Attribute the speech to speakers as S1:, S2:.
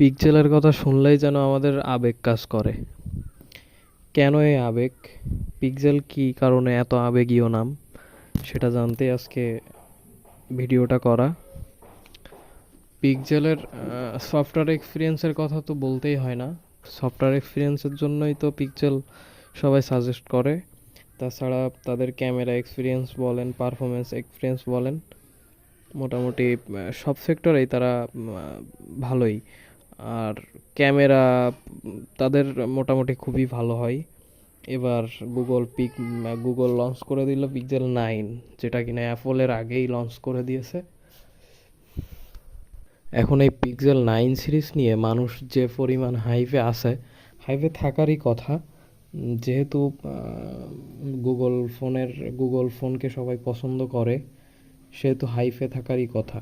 S1: পিক্সেলের কথা শুনলেই যেন আমাদের আবেগ কাজ করে। কেন এই আবেগ? পিক্সেল কি কারণে এত আবেগীয় নাম? সেটা জানতে আজকে ভিডিওটা করা। পিক্সেলের সফটওয়্যার এক্সপিরিয়েন্সের কথা তো বলতেই হয় না। সফটওয়্যার এক্সপিরিয়েন্সের জন্যই তো পিক্সেল সবাই সাজেস্ট করে। তাছাড়া তাদের ক্যামেরা এক্সপিরিয়েন্স বলেন, পারফরমেন্স এক্সপিরিয়েন্স বলেন, মোটামুটি সব সেক্টরেই তারা ভালোই। আর ক্যামেরা তাদের মোটামুটি খুবই ভালো হয়। এবার গুগল লঞ্চ করে দিল পিক্সেল 9, যেটা কিনা অ্যাপলের আগেই লঞ্চ করে দিয়েছে। এখন এই পিক্সেল 9 সিরিজ নিয়ে মানুষ যে পরিমাণ হাইপে আছে, হাইপে থাকারই কথা। যেহেতু গুগল ফোনকে সবাই পছন্দ করে, সেহেতু হাইপে থাকারই কথা।